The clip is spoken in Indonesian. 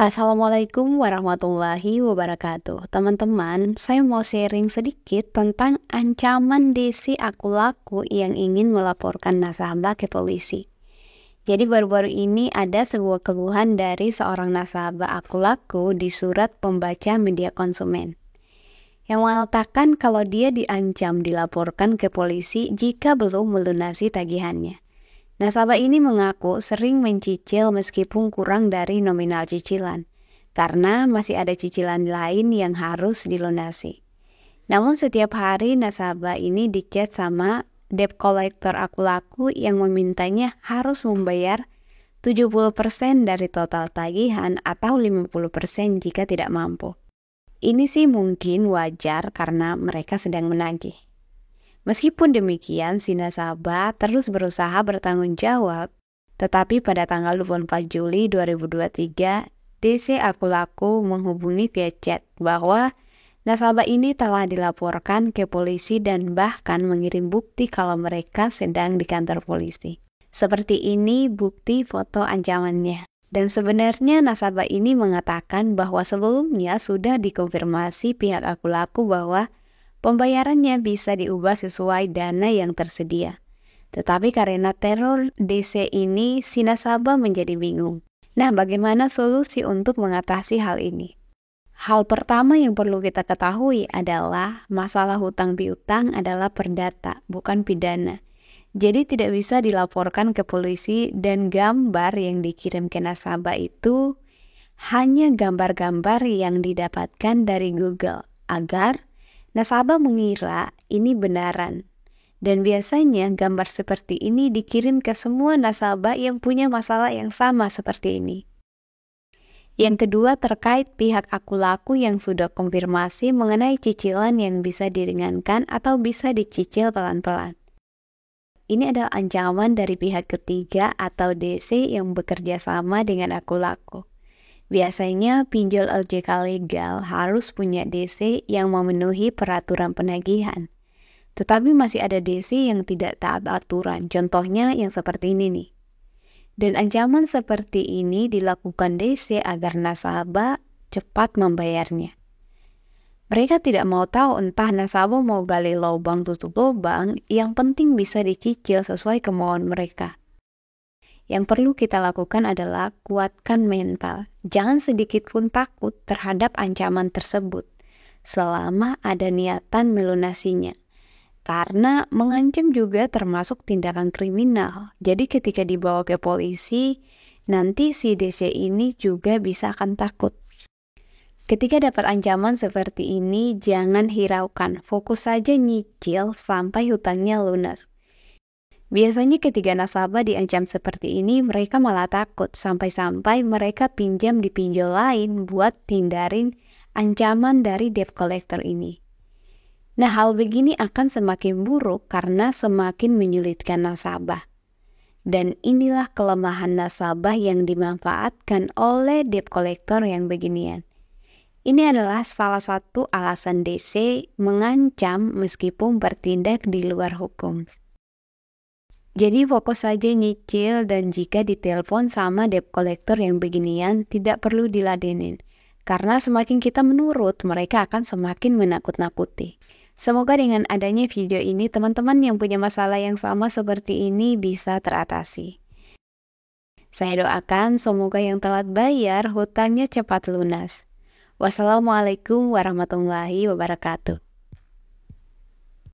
Assalamualaikum warahmatullahi wabarakatuh. Teman-teman, saya mau sharing sedikit tentang ancaman DC Aku Laku yang ingin melaporkan nasabah ke polisi. Jadi baru-baru ini ada sebuah keluhan dari seorang nasabah Aku Laku di surat pembaca media konsumen yang mengatakan kalau dia diancam dilaporkan ke polisi jika belum melunasi tagihannya. Nasabah ini mengaku sering mencicil meskipun kurang dari nominal cicilan, karena masih ada cicilan lain yang harus dilunasi. Namun setiap hari nasabah ini dicat sama debt collector Aku Laku yang memintanya harus membayar 70% dari total tagihan atau 50% jika tidak mampu. Ini sih mungkin wajar karena mereka sedang menagih. Meskipun demikian, si nasabah terus berusaha bertanggung jawab, tetapi pada tanggal 24 Juli 2023, DC Aku Laku menghubungi via chat bahwa nasabah ini telah dilaporkan ke polisi dan bahkan mengirim bukti kalau mereka sedang di kantor polisi. Seperti ini bukti foto ancamannya. Dan sebenarnya nasabah ini mengatakan bahwa sebelumnya sudah dikonfirmasi pihak Aku Laku bahwa pembayarannya bisa diubah sesuai dana yang tersedia. Tetapi karena teror DC ini, si nasabah menjadi bingung. Nah, bagaimana solusi untuk mengatasi hal ini? Hal pertama yang perlu kita ketahui adalah masalah hutang piutang adalah perdata, bukan pidana. Jadi tidak bisa dilaporkan ke polisi dan gambar yang dikirim ke nasabah itu hanya gambar-gambar yang didapatkan dari Google agar nasabah mengira ini benaran, dan biasanya gambar seperti ini dikirim ke semua nasabah yang punya masalah yang sama seperti ini. Yang kedua terkait pihak Aku Laku yang sudah konfirmasi mengenai cicilan yang bisa diringankan atau bisa dicicil pelan-pelan. Ini adalah ancaman dari pihak ketiga atau DC yang bekerja sama dengan Aku Laku. Biasanya pinjol OJK legal harus punya DC yang memenuhi peraturan penagihan. Tetapi masih ada DC yang tidak taat aturan, contohnya yang seperti ini nih. Dan ancaman seperti ini dilakukan DC agar nasabah cepat membayarnya. Mereka tidak mau tahu entah nasabah mau gali lubang tutup lubang, yang penting bisa dicicil sesuai kemauan mereka. Yang perlu kita lakukan adalah kuatkan mental. Jangan sedikit pun takut terhadap ancaman tersebut selama ada niatan melunasinya. Karena mengancam juga termasuk tindakan kriminal. Jadi ketika dibawa ke polisi, nanti si DC ini juga bisa akan takut. Ketika dapat ancaman seperti ini, jangan hiraukan. Fokus saja nyicil sampai hutangnya lunas. Biasanya ketika nasabah diancam seperti ini, mereka malah takut sampai-sampai mereka pinjam di pinjol lain buat hindarin ancaman dari debt collector ini. Nah, hal begini akan semakin buruk karena semakin menyulitkan nasabah. Dan inilah kelemahan nasabah yang dimanfaatkan oleh debt collector yang beginian. Ini adalah salah satu alasan DC mengancam meskipun bertindak di luar hukum. Jadi fokus saja nyicil, dan jika ditelepon sama debt collector yang beginian tidak perlu diladenin. Karena semakin kita menurut, mereka akan semakin menakut-nakuti. Semoga dengan adanya video ini teman-teman yang punya masalah yang sama seperti ini bisa teratasi. Saya doakan semoga yang telat bayar hutangnya cepat lunas. Wassalamualaikum warahmatullahi wabarakatuh.